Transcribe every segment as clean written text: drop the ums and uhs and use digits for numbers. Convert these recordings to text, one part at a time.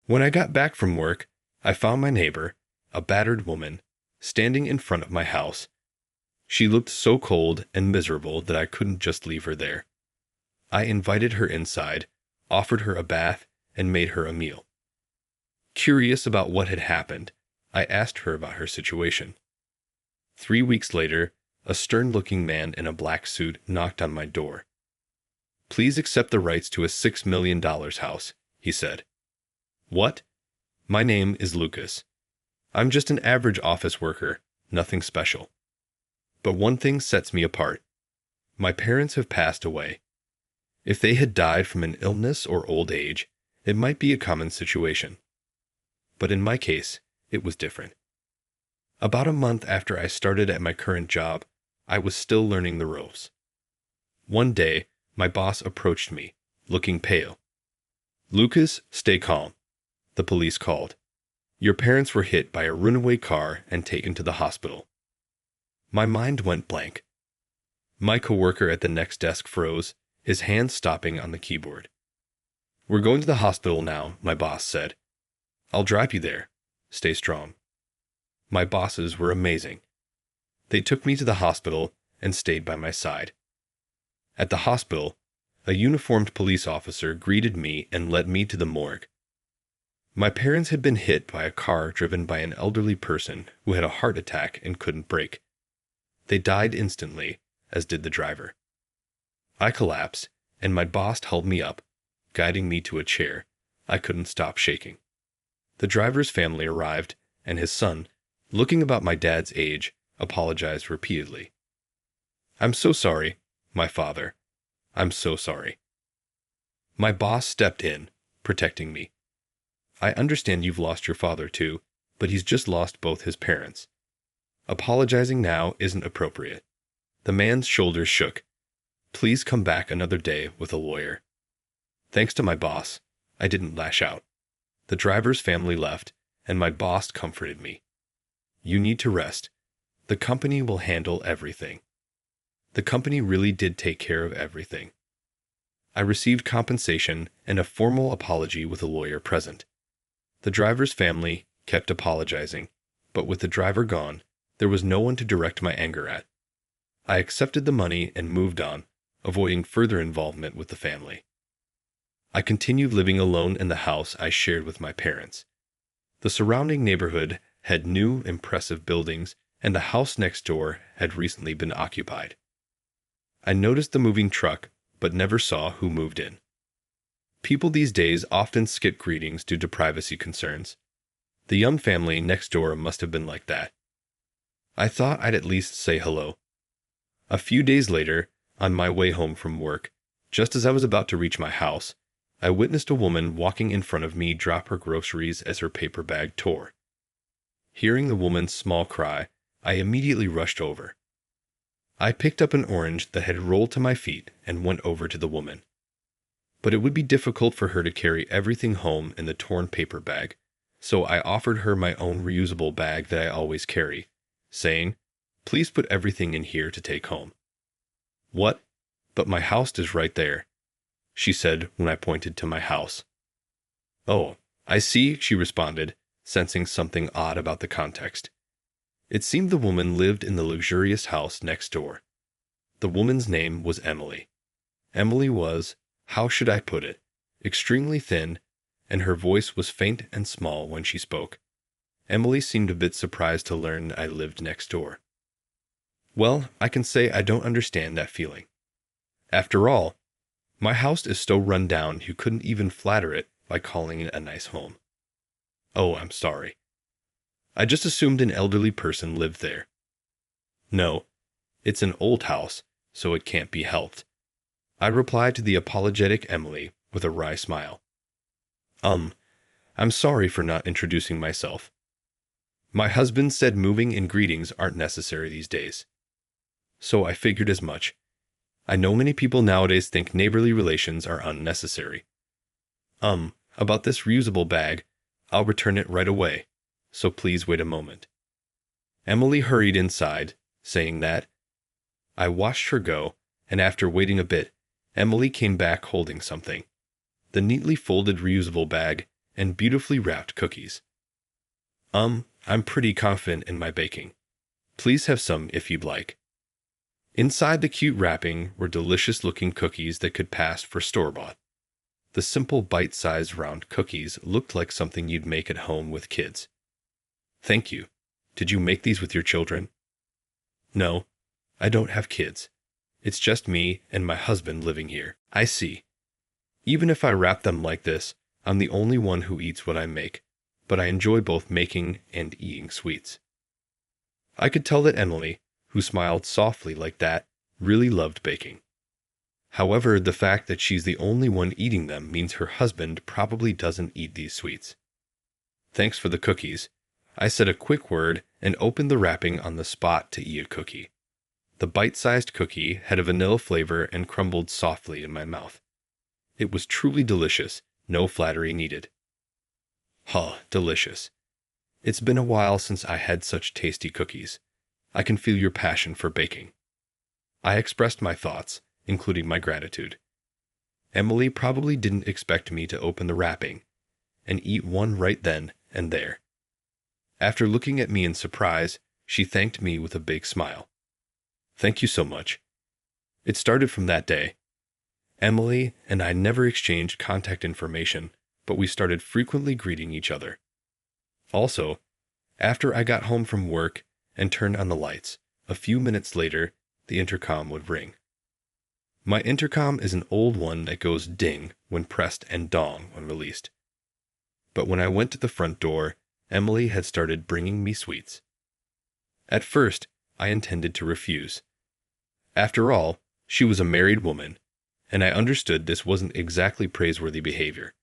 When I got back from work, I found my neighbor, a battered woman, standing in front of my house. She looked so cold and miserable that I couldn't just leave her there. I invited her inside, offered her a bath, and made her a meal. Curious about what had happened, I asked her about her situation. 3 weeks later, a stern-looking man in a black suit knocked on my door. "Please accept the rights to a $6 million house," he said. "What? My name is Lucas. I'm just an average office worker, nothing special. But one thing sets me apart. My parents have passed away. If they had died from an illness or old age, it might be a common situation. But in my case, it was different. About a month after I started at my current job, I was still learning the ropes. One day, my boss approached me, looking pale. "Lucas, stay calm," the police called. "Your parents were hit by a runaway car and taken to the hospital." My mind went blank. My coworker at the next desk froze, his hand stopping on the keyboard. "We're going to the hospital now," my boss said. "I'll drive you there. Stay strong." My bosses were amazing. They took me to the hospital and stayed by my side. At the hospital, a uniformed police officer greeted me and led me to the morgue. My parents had been hit by a car driven by an elderly person who had a heart attack and couldn't brake. They died instantly, as did the driver. I collapsed, and my boss held me up, guiding me to a chair. I couldn't stop shaking. The driver's family arrived, and his son, looking about my dad's age, apologized repeatedly. "I'm so sorry, my father. I'm so sorry." My boss stepped in, protecting me. "I understand you've lost your father too, but he's just lost both his parents. Apologizing now isn't appropriate." The man's shoulders shook. "Please come back another day with a lawyer." Thanks to my boss, I didn't lash out. The driver's family left, and my boss comforted me. "You need to rest. The company will handle everything." The company really did take care of everything. I received compensation and a formal apology with a lawyer present. The driver's family kept apologizing, but with the driver gone, there was no one to direct my anger at. I accepted the money and moved on, avoiding further involvement with the family. I continued living alone in the house I shared with my parents. The surrounding neighborhood had new, impressive buildings, and the house next door had recently been occupied. I noticed the moving truck, but never saw who moved in. People these days often skip greetings due to privacy concerns. The young family next door must have been like that. I thought I'd at least say hello. A few days later, on my way home from work, just as I was about to reach my house, I witnessed a woman walking in front of me drop her groceries as her paper bag tore. Hearing the woman's small cry, I immediately rushed over. I picked up an orange that had rolled to my feet and went over to the woman. But it would be difficult for her to carry everything home in the torn paper bag, so I offered her my own reusable bag that I always carry, saying, "Please put everything in here to take home." "What? But my house is right there," she said when I pointed to my house. "Oh, I see," she responded, sensing something odd about the context. It seemed the woman lived in the luxurious house next door. The woman's name was Emily. Emily was, how should I put it, extremely thin, and her voice was faint and small when she spoke. Emily seemed a bit surprised to learn I lived next door. Well, I can say I don't understand that feeling. After all, my house is so run down you couldn't even flatter it by calling it a nice home. "Oh, I'm sorry. I just assumed an elderly person lived there." "No, it's an old house, so it can't be helped," I replied to the apologetic Emily with a wry smile. I'm sorry for not introducing myself. My husband said moving and greetings aren't necessary these days. So I figured as much. I know many people nowadays think neighborly relations are unnecessary. About this reusable bag, I'll return it right away, so please wait a moment." Emily hurried inside, saying that. I watched her go, and after waiting a bit, Emily came back holding something. The neatly folded reusable bag and beautifully wrapped cookies. I'm pretty confident in my baking. Please have some if you'd like." Inside the cute wrapping were delicious-looking cookies that could pass for store-bought. The simple bite-sized round cookies looked like something you'd make at home with kids. "Thank you. Did you make these with your children?" "No, I don't have kids. It's just me and my husband living here." "I see. Even if I wrap them like this, I'm the only one who eats what I make, but I enjoy both making and eating sweets." I could tell that Emily, who smiled softly like that, really loved baking. However, the fact that she's the only one eating them means her husband probably doesn't eat these sweets. "Thanks for the cookies." I said a quick word and opened the wrapping on the spot to eat a cookie. The bite-sized cookie had a vanilla flavor and crumbled softly in my mouth. It was truly delicious, no flattery needed. Delicious. It's been a while since I had such tasty cookies. I can feel your passion for baking. I expressed my thoughts, including my gratitude. Emily probably didn't expect me to open the wrapping and eat one right then and there. After looking at me in surprise, she thanked me with a big smile. "Thank you so much." It started from that day. Emily and I never exchanged contact information, but we started frequently greeting each other. Also, after I got home from work and turned on the lights, a few minutes later, the intercom would ring. My intercom is an old one that goes ding when pressed and dong when released. But when I went to the front door, Emily had started bringing me sweets. At first, I intended to refuse. After all, she was a married woman, and I understood this wasn't exactly praiseworthy behavior.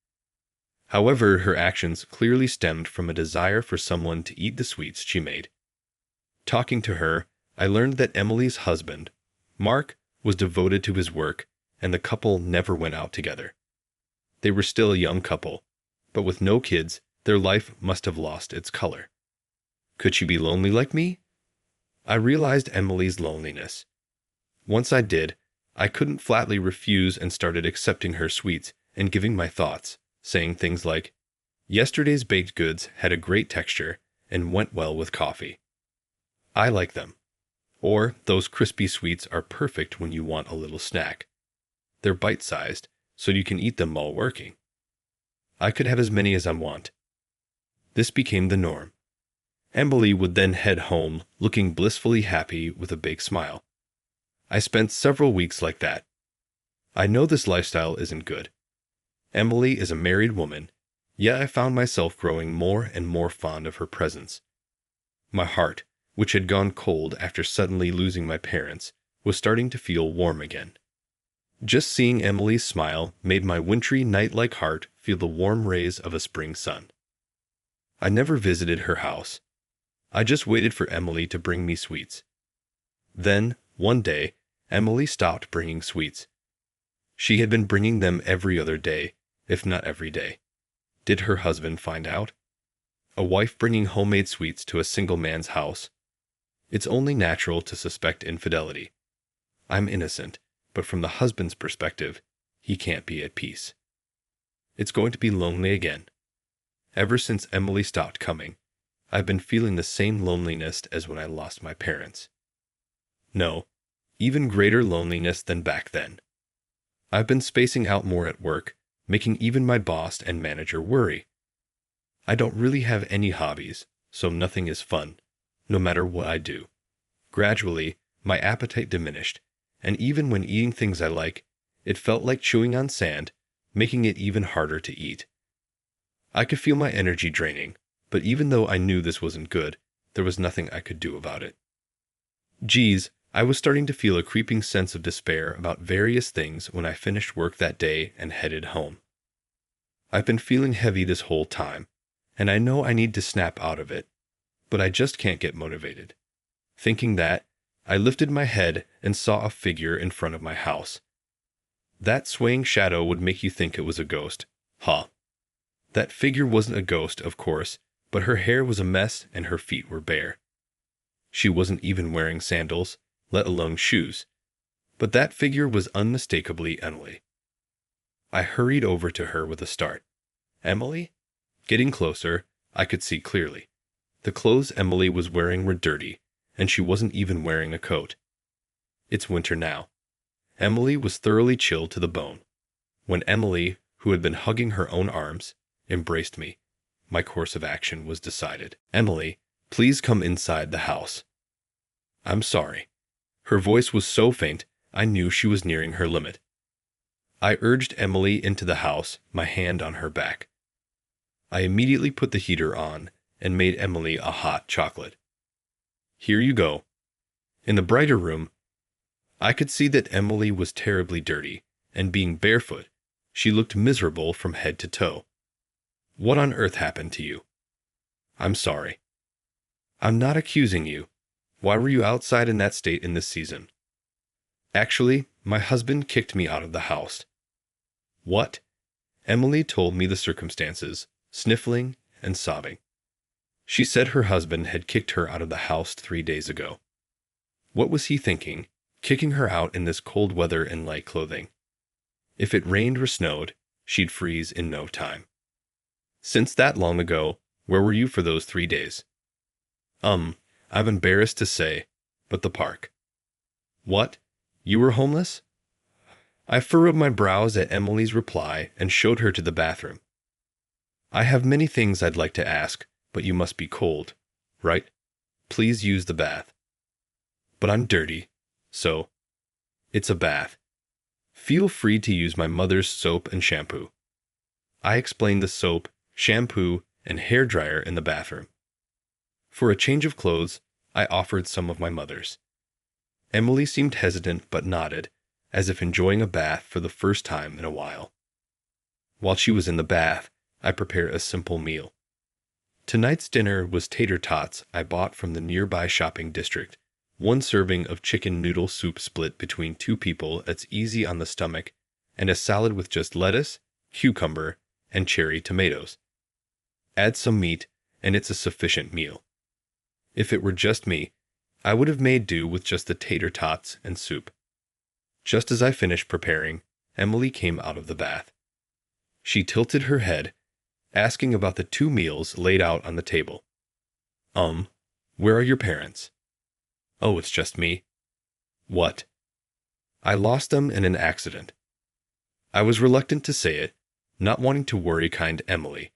However, her actions clearly stemmed from a desire for someone to eat the sweets she made. Talking to her, I learned that Emily's husband, Mark, was devoted to his work, and the couple never went out together. They were still a young couple, but with no kids, their life must have lost its color. Could she be lonely like me? I realized Emily's loneliness. Once I did, I couldn't flatly refuse and started accepting her sweets and giving my thoughts, saying things like, "Yesterday's baked goods had a great texture and went well with coffee. I like them." Or, "Those crispy sweets are perfect when you want a little snack. They're bite-sized, so you can eat them while working." I could have as many as I want. This became the norm. Emily would then head home, looking blissfully happy with a big smile. I spent several weeks like that. I know this lifestyle isn't good. Emily is a married woman, yet I found myself growing more and more fond of her presence. My heart, which had gone cold after suddenly losing my parents, was starting to feel warm again. Just seeing Emily's smile made my wintry night-like heart feel the warm rays of a spring sun. I never visited her house. I just waited for Emily to bring me sweets. Then, one day, Emily stopped bringing sweets. She had been bringing them every other day, if not every day. Did her husband find out? A wife bringing homemade sweets to a single man's house? It's only natural to suspect infidelity. I'm innocent, but from the husband's perspective, he can't be at peace. It's going to be lonely again. Ever since Emily stopped coming, I've been feeling the same loneliness as when I lost my parents. No, even greater loneliness than back then. I've been spacing out more at work, making even my boss and manager worry. I don't really have any hobbies, so nothing is fun, no matter what I do. Gradually, my appetite diminished, and even when eating things I like, it felt like chewing on sand, making it even harder to eat. I could feel my energy draining, but even though I knew this wasn't good, there was nothing I could do about it. Geez, I was starting to feel a creeping sense of despair about various things when I finished work that day and headed home. I've been feeling heavy this whole time, and I know I need to snap out of it, but I just can't get motivated. Thinking that, I lifted my head and saw a figure in front of my house. That swaying shadow would make you think it was a ghost. That figure wasn't a ghost, of course, but her hair was a mess and her feet were bare. She wasn't even wearing sandals, let alone shoes. But that figure was unmistakably Emily. I hurried over to her with a start. "Emily?" Getting closer, I could see clearly. The clothes Emily was wearing were dirty, and she wasn't even wearing a coat. It's winter now. Emily was thoroughly chilled to the bone. When Emily, who had been hugging her own arms, embraced me, my course of action was decided. Emily, please come inside the house. I'm sorry. Her voice was so faint, I knew she was nearing her limit. I urged Emily into the house, my hand on her back. I immediately put the heater on and made Emily a hot chocolate. Here you go. In the brighter room, I could see that Emily was terribly dirty, and being barefoot, she looked miserable from head to toe. What on earth happened to you? I'm sorry. I'm not accusing you. Why were you outside in that state in this season? Actually, my husband kicked me out of the house. What? Emily told me the circumstances, sniffling and sobbing. She said her husband had kicked her out of the house 3 days ago. What was he thinking, kicking her out in this cold weather in light clothing? If it rained or snowed, she'd freeze in no time. Since that long ago, where were you for those 3 days? I'm embarrassed to say, but the park. What? You were homeless? I furrowed my brows at Emily's reply and showed her to the bathroom. I have many things I'd like to ask, but you must be cold, right? Please use the bath. But I'm dirty, so it's a bath. Feel free to use my mother's soap and shampoo. I explained the soap, shampoo, and hairdryer in the bathroom. For a change of clothes, I offered some of my mother's. Emily seemed hesitant but nodded, as if enjoying a bath for the first time in a while. While she was in the bath, I prepared a simple meal. Tonight's dinner was tater tots I bought from the nearby shopping district, 1 serving of chicken noodle soup split between 2 people that's easy on the stomach, and a salad with just lettuce, cucumber, and cherry tomatoes. Add some meat, and it's a sufficient meal. If it were just me, I would have made do with just the tater tots and soup. Just as I finished preparing, Emily came out of the bath. She tilted her head, asking about the 2 meals laid out on the table. Where are your parents? Oh, it's just me. What? I lost them in an accident. I was reluctant to say it, not wanting to worry kind Emily,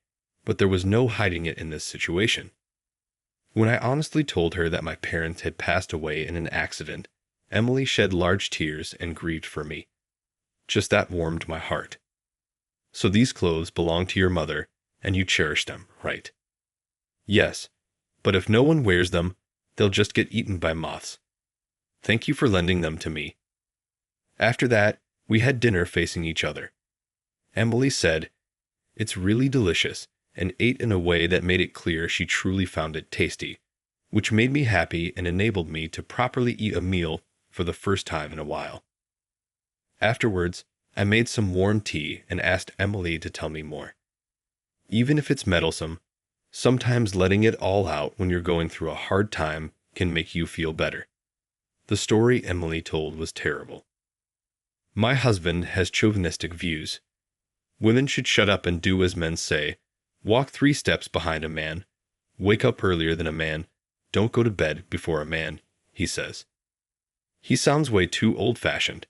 but there was no hiding it in this situation. When I honestly told her that my parents had passed away in an accident, Emily shed large tears and grieved for me. Just that warmed my heart. So these clothes belong to your mother, and you cherish them, right? Yes, but if no one wears them, they'll just get eaten by moths. Thank you for lending them to me. After that, we had dinner facing each other. Emily said, "It's really delicious," and ate in a way that made it clear she truly found it tasty, which made me happy and enabled me to properly eat a meal for the first time in a while. Afterwards, I made some warm tea and asked Emily to tell me more. Even if it's meddlesome, sometimes letting it all out when you're going through a hard time can make you feel better. The story Emily told was terrible. My husband has chauvinistic views. Women should shut up and do as men say, walk 3 steps behind a man, wake up earlier than a man, don't go to bed before a man, he says. He sounds way too old-fashioned.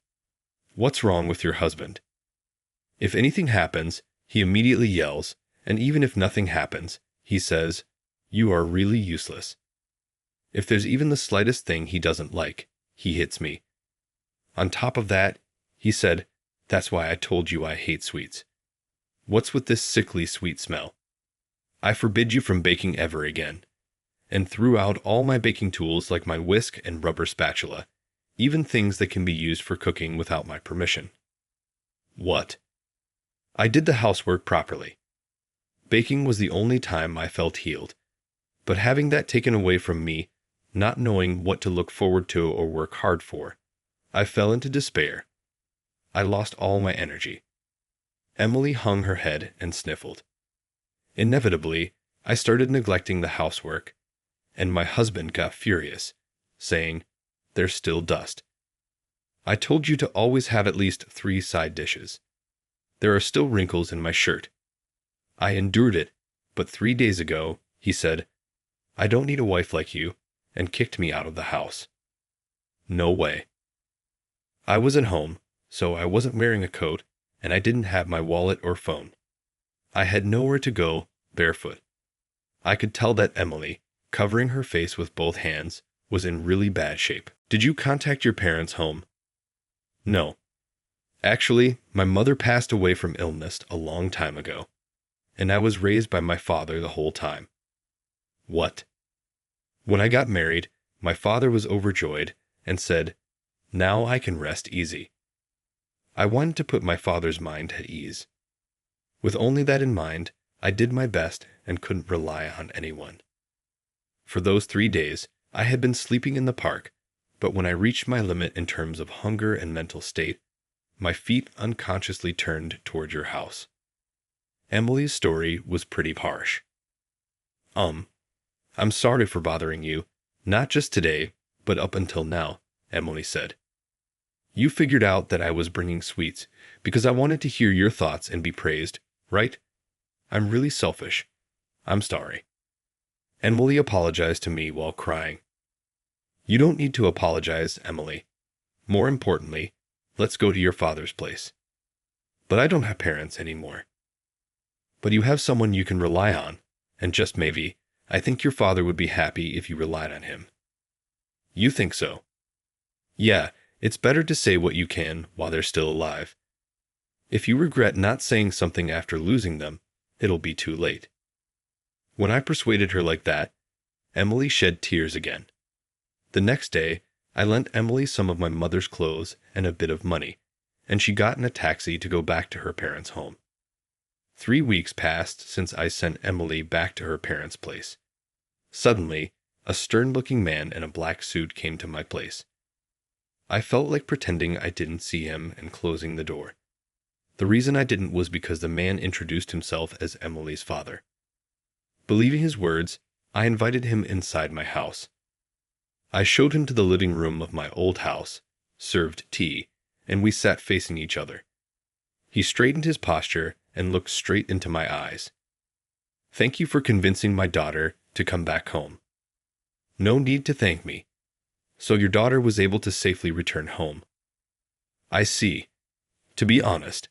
What's wrong with your husband? If anything happens, he immediately yells, and even if nothing happens, he says, "You are really useless." If there's even the slightest thing he doesn't like, he hits me. On top of that, he said, "That's why I told you I hate sweets. What's with this sickly sweet smell? I forbid you from baking ever again," and threw out all my baking tools like my whisk and rubber spatula, even things that can be used for cooking without my permission. What? I did the housework properly. Baking was the only time I felt healed, but having that taken away from me, not knowing what to look forward to or work hard for, I fell into despair. I lost all my energy. Emily hung her head and sniffled. Inevitably, I started neglecting the housework, and my husband got furious, saying, "There's still dust. I told you to always have at least 3 side dishes. There are still wrinkles in my shirt." I endured it, But 3 days ago, he said, "I don't need a wife like you," and kicked me out of the house. No way. I was at home, so I wasn't wearing a coat, and I didn't have my wallet or phone. I had nowhere to go, barefoot. I could tell that Emily, covering her face with both hands, was in really bad shape. "Did you contact your parents' home?" "No. Actually, my mother passed away from illness a long time ago, and I was raised by my father the whole time." "What?" "When I got married, my father was overjoyed and said, 'Now I can rest easy.' I wanted to put my father's mind at ease. With only that in mind, I did my best and couldn't rely on anyone. For those 3 days, I had been sleeping in the park, but when I reached my limit in terms of hunger and mental state, my feet unconsciously turned toward your house." Emily's story was pretty harsh. "I'm sorry for bothering you, not just today, but up until now," Emily said. "You figured out that I was bringing sweets because I wanted to hear your thoughts and be praised, right? I'm really selfish. I'm sorry." Emily apologized to me while crying. "You don't need to apologize, Emily. More importantly, let's go to your father's place." "But I don't have parents anymore." "But you have someone you can rely on, and just maybe, I think your father would be happy if you relied on him." "You think so?" "Yeah, it's better to say what you can while they're still alive. If you regret not saying something after losing them, it'll be too late." When I persuaded her like that, Emily shed tears again. The next day, I lent Emily some of my mother's clothes and a bit of money, and she got in a taxi to go back to her parents' home. 3 weeks passed since I sent Emily back to her parents' place. Suddenly, a stern-looking man in a black suit came to my place. I felt like pretending I didn't see him and closing the door. The reason I didn't was because the man introduced himself as Emily's father. Believing his words, I invited him inside my house. I showed him to the living room of my old house, served tea, and we sat facing each other. He straightened his posture and looked straight into my eyes. "Thank you for convincing my daughter to come back home." "No need to thank me. So your daughter was able to safely return home." "I see. To be honest,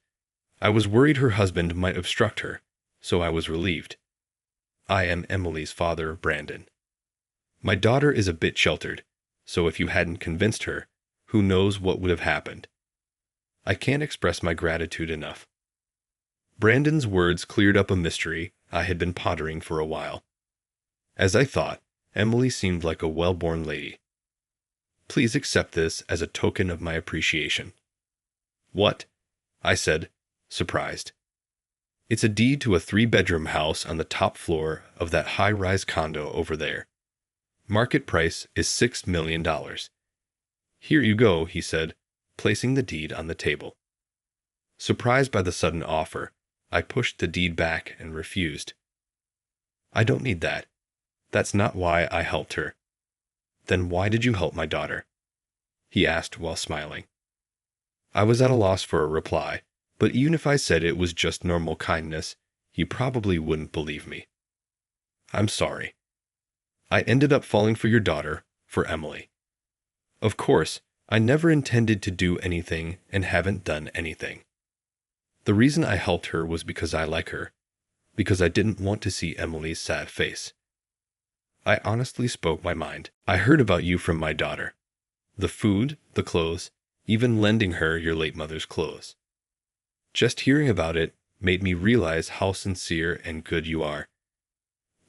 I was worried her husband might obstruct her, so I was relieved. I am Emily's father, Brandon. My daughter is a bit sheltered, so if you hadn't convinced her, who knows what would have happened. I can't express my gratitude enough." Brandon's words cleared up a mystery I had been pondering for a while. As I thought, Emily seemed like a well-born lady. "Please accept this as a token of my appreciation." "What?" I said, surprised. "It's a deed to a 3-bedroom house on the top floor of that high-rise condo over there. Market price is $6 million. Here you go," he said, placing the deed on the table. Surprised by the sudden offer, I pushed the deed back and refused. "I don't need that. That's not why I helped her." "Then why did you help my daughter?" he asked while smiling. I was at a loss for a reply, but even if I said it was just normal kindness, he probably wouldn't believe me. "I'm sorry. I ended up falling for your daughter, for Emily. Of course, I never intended to do anything and haven't done anything. The reason I helped her was because I like her, because I didn't want to see Emily's sad face. I honestly spoke my mind. I heard about you from my daughter. The food, the clothes, even lending her your late mother's clothes. Just hearing about it made me realize how sincere and good you are.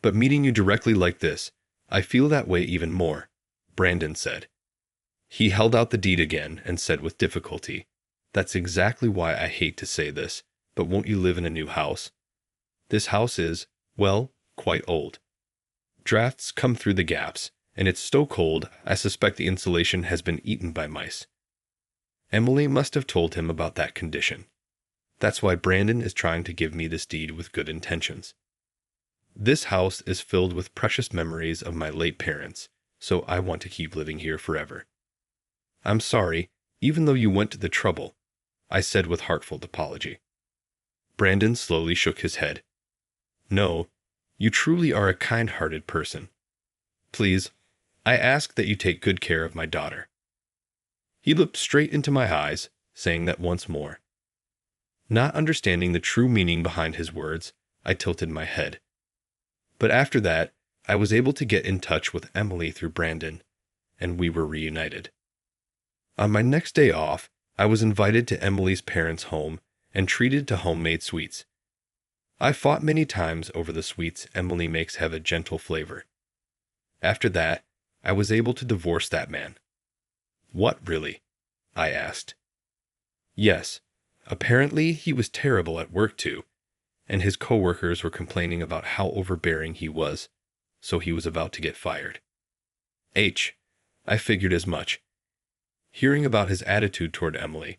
But meeting you directly like this, I feel that way even more," Brandon said. He held out the deed again and said with difficulty, "That's exactly why I hate to say this, but won't you live in a new house? This house is, well, quite old. Drafts come through the gaps, and it's so cold I suspect the insulation has been eaten by mice." Emily must have told him about that condition. That's why Brandon is trying to give me this deed with good intentions. This house is filled with precious memories of my late parents, so I want to keep living here forever. "I'm sorry, even though you went to the trouble," I said with heartfelt apology. Brandon slowly shook his head. "No, You truly are a kind-hearted person. Please, I ask that you take good care of my daughter." He looked straight into my eyes, saying that once more. Not understanding the true meaning behind his words, I tilted my head. But after that, I was able to get in touch with Emily through Brandon, and we were reunited. On my next day off, I was invited to Emily's parents' home and treated to homemade sweets. I fought many times over the sweets Emily makes have a gentle flavor. After that, I was able to divorce that man. What really? I asked. Yes, apparently he was terrible at work too, and his coworkers were complaining about how overbearing he was, so he was about to get fired. I figured as much. Hearing about his attitude toward Emily,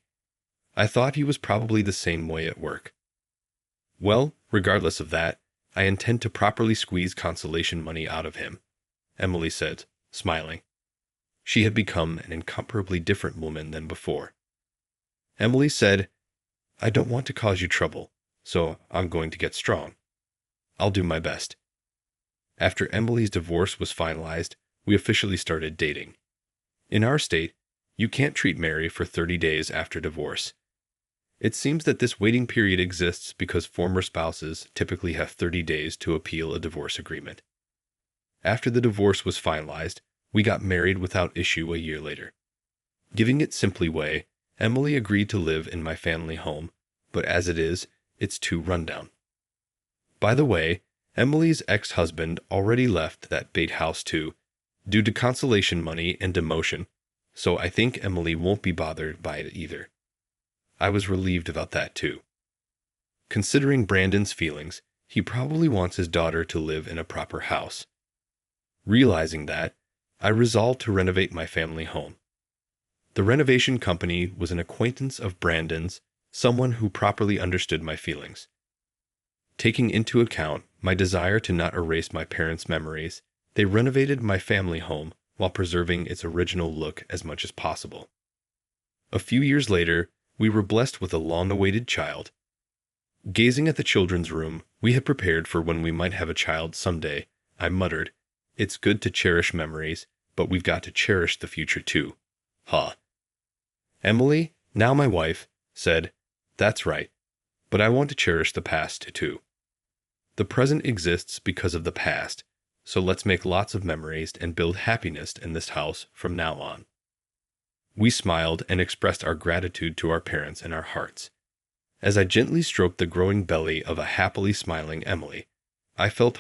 I thought he was probably the same way at work. Well, regardless of that, I intend to properly squeeze consolation money out of him, Emily said, smiling. She had become an incomparably different woman than before. Emily said, "I don't want to cause you trouble, so I'm going to get strong. I'll do my best." After Emily's divorce was finalized, we officially started dating. In our state, you can't treat Mary for 30 days after divorce. It seems that this waiting period exists because former spouses typically have 30 days to appeal a divorce agreement. After the divorce was finalized, we got married without issue a year later. Giving it simply way, Emily agreed to live in my family home, but as it is, it's too rundown. By the way, Emily's ex-husband already left that bait house too, due to consolation money and demotion, so I think Emily won't be bothered by it either. I was relieved about that too. Considering Brandon's feelings, he probably wants his daughter to live in a proper house. Realizing that, I resolved to renovate my family home. The renovation company was an acquaintance of Brandon's, someone who properly understood my feelings. Taking into account my desire to not erase my parents' memories, they renovated my family home while preserving its original look as much as possible. A few years later, we were blessed with a long-awaited child. Gazing at the children's room we had prepared for when we might have a child someday, I muttered, "It's good to cherish memories, but we've got to cherish the future too." Emily, now my wife, said, "That's right, but I want to cherish the past too. The present exists because of the past, so let's make lots of memories and build happiness in this house from now on." We smiled and expressed our gratitude to our parents in our hearts. As I gently stroked the growing belly of a happily smiling Emily, I felt